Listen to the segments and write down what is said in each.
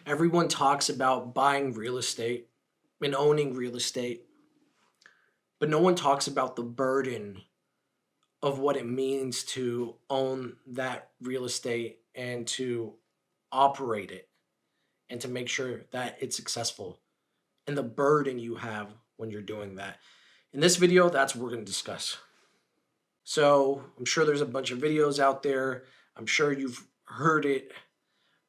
Everyone talks about buying real estate and owning real estate, but no one talks about the burden of what it means to own that real estate and to operate it and to make sure that it's successful and the burden you have when you're doing that. In this video, that's what we're going to discuss. So, I'm sure there's a bunch of videos out there. I'm sure you've heard it.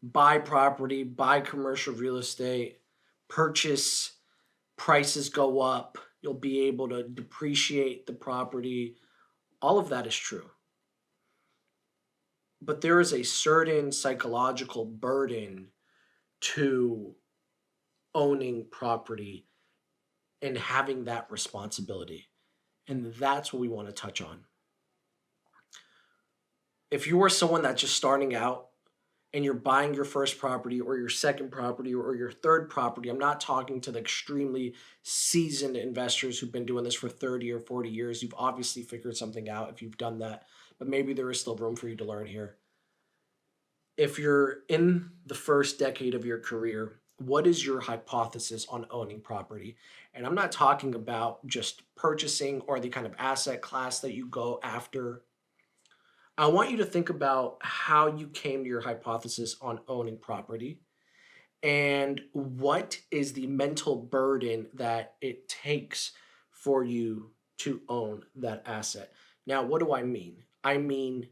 Buy property, buy commercial real estate, purchase, prices go up, you'll be able to depreciate the property. All of that is true. But there is a certain psychological burden to owning property and having that responsibility. And that's what we want to touch on. If you are someone that's just starting out and you're buying your first property or your second property or your third property, I'm not talking to the extremely seasoned investors who've been doing this for 30 or 40 years. You've obviously figured something out if you've done that, but maybe there is still room for you to learn here. If you're in the first decade of your career, what is your hypothesis on owning property? And I'm not talking about just purchasing or the kind of asset class that you go after. I want you to think about how you came to your hypothesis on owning property and what is the mental burden that it takes for you to own that asset. Now, what do I mean? I mean,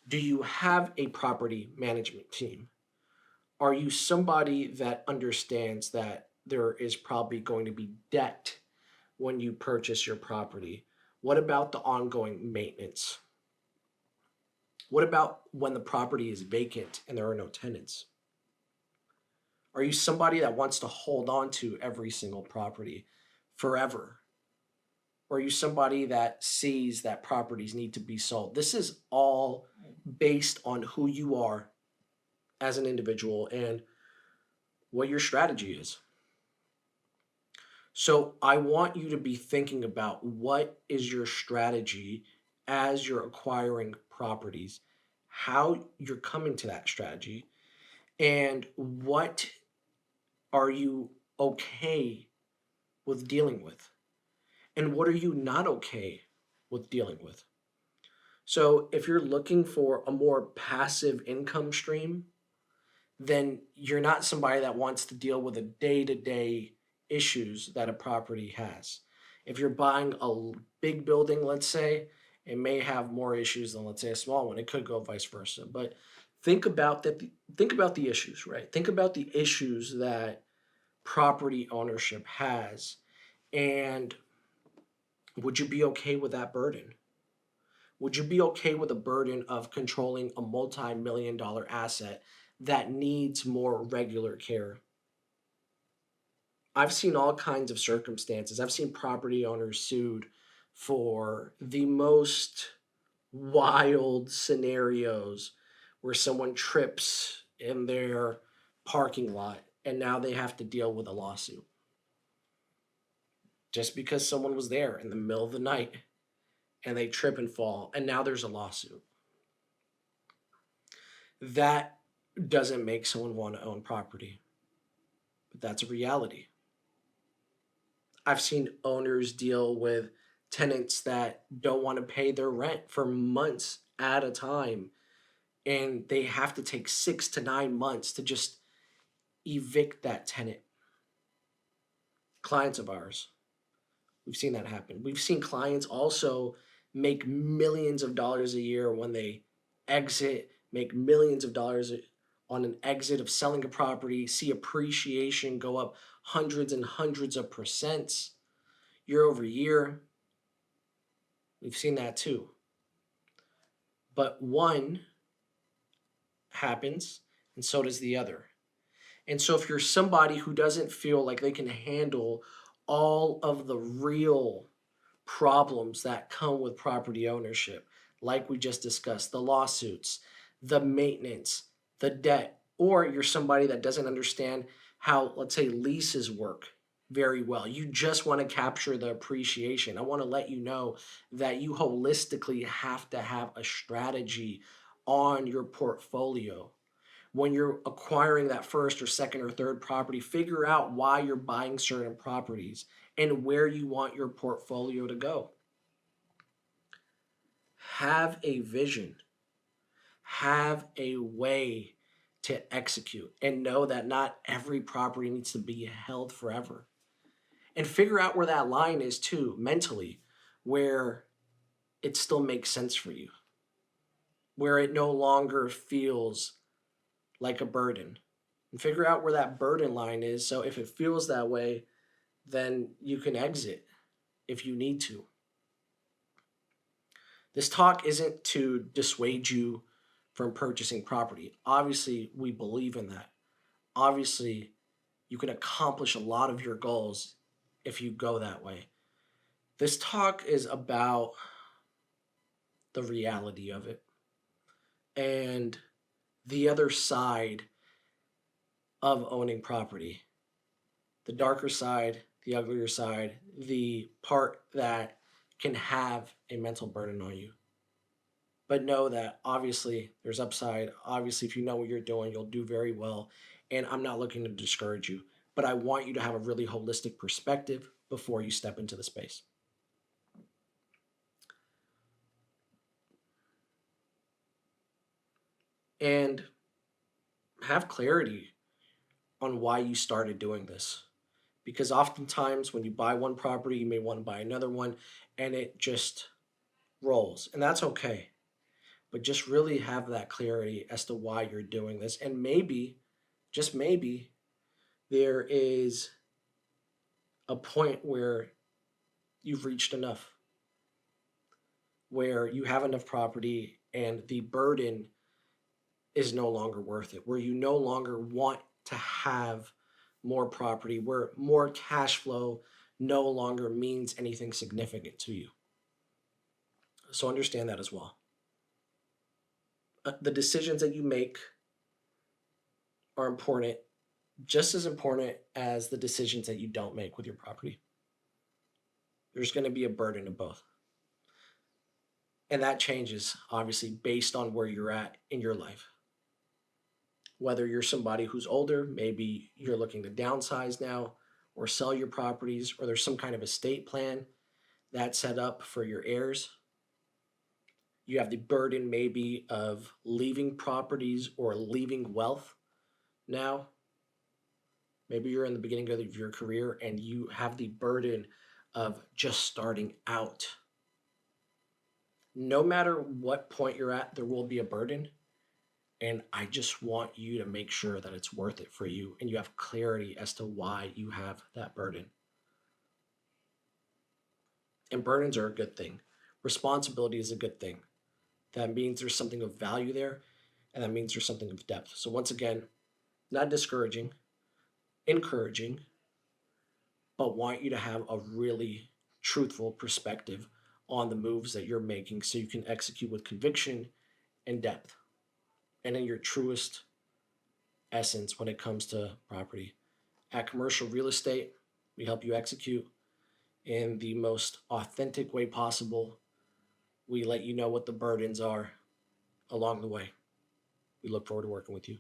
do you have a property management team? Are you somebody that understands that there is probably going to be debt when you purchase your property? What about the ongoing maintenance? What about when the property is vacant and there are no tenants? Are you somebody that wants to hold on to every single property forever? Or are you somebody that sees that properties need to be sold? This is all based on who you are as an individual and what your strategy is. So I want you to be thinking about what is your strategy as you're acquiring properties, how you're coming to that strategy, and what are you okay with dealing with, and what are you not okay with dealing with. So if you're looking for a more passive income stream, then you're not somebody that wants to deal with the day-to-day issues that a property has. If you're buying a big building, let's say, it may have more issues than, let's say, a small one. It could go vice versa. But think about that. Think about the issues, right? Think about the issues that property ownership has, and would you be okay with that burden? Would you be okay with the burden of controlling a multi-million dollar asset that needs more regular care? I've seen all kinds of circumstances. I've seen property owners sued for the most wild scenarios where someone trips in their parking lot and now they have to deal with a lawsuit just because someone was there in the middle of the night and they trip and fall and now there's a lawsuit. That doesn't make someone want to own property, but that's a reality. I've seen owners deal with tenants that don't want to pay their rent for months at a time, and they have to take 6 to 9 months to just evict that tenant. Clients of ours, we've seen that happen. We've seen clients also make millions of dollars a year when they exit, make millions of dollars on an exit of selling a property, see appreciation go up hundreds and hundreds of percents year over year. We've seen that too. But one happens, and so does the other. And so, if you're somebody who doesn't feel like they can handle all of the real problems that come with property ownership, like we just discussed, the lawsuits, the maintenance, the debt, or you're somebody that doesn't understand how, let's say, leases work very well. You just want to capture the appreciation. I want to let you know that you holistically have to have a strategy on your portfolio When you're acquiring that first or second or third property, figure out why you're buying certain properties and where you want your portfolio to go. Have a vision, have a way to execute, and know that not every property needs to be held forever. And figure out where that line is too, mentally, where it still makes sense for you, where it no longer feels like a burden. And figure out where that burden line is. So if it feels that way, then you can exit if you need to. This talk isn't to dissuade you from purchasing property. Obviously, we believe in that. Obviously, you can accomplish a lot of your goals if you go that way. This talk is about the reality of it and the other side of owning property, the darker side, the uglier side, the part that can have a mental burden on you. But know that obviously there's upside. Obviously, if you know what you're doing, you'll do very well. And I'm not looking to discourage you, but I want you to have a really holistic perspective before you step into the space. And have clarity on why you started doing this. Because oftentimes when you buy one property, you may want to buy another one, and it just rolls. And that's okay. But just really have that clarity as to why you're doing this. And maybe, just maybe, there is a point where you've reached enough, where you have enough property and the burden is no longer worth it, where you no longer want to have more property, where more cash flow no longer means anything significant to you. So understand that as well. The decisions that you make are important, just as important as the decisions that you don't make with your property. There's going to be a burden of both. And that changes, obviously, based on where you're at in your life. Whether you're somebody who's older, maybe you're looking to downsize now or sell your properties, or there's some kind of estate plan that's set up for your heirs. You have the burden maybe of leaving properties or leaving wealth now. Maybe you're in the beginning of your career and you have the burden of just starting out. No matter what point you're at, there will be a burden. And I just want you to make sure that it's worth it for you and you have clarity as to why you have that burden. And burdens are a good thing. Responsibility is a good thing. That means there's something of value there, and that means there's something of depth. So, once again, not discouraging, encouraging, but want you to have a really truthful perspective on the moves that you're making so you can execute with conviction and depth and in your truest essence when it comes to property. At Kommercial Real Estate, we help you execute in the most authentic way possible. We let you know what the burdens are along the way. We look forward to working with you.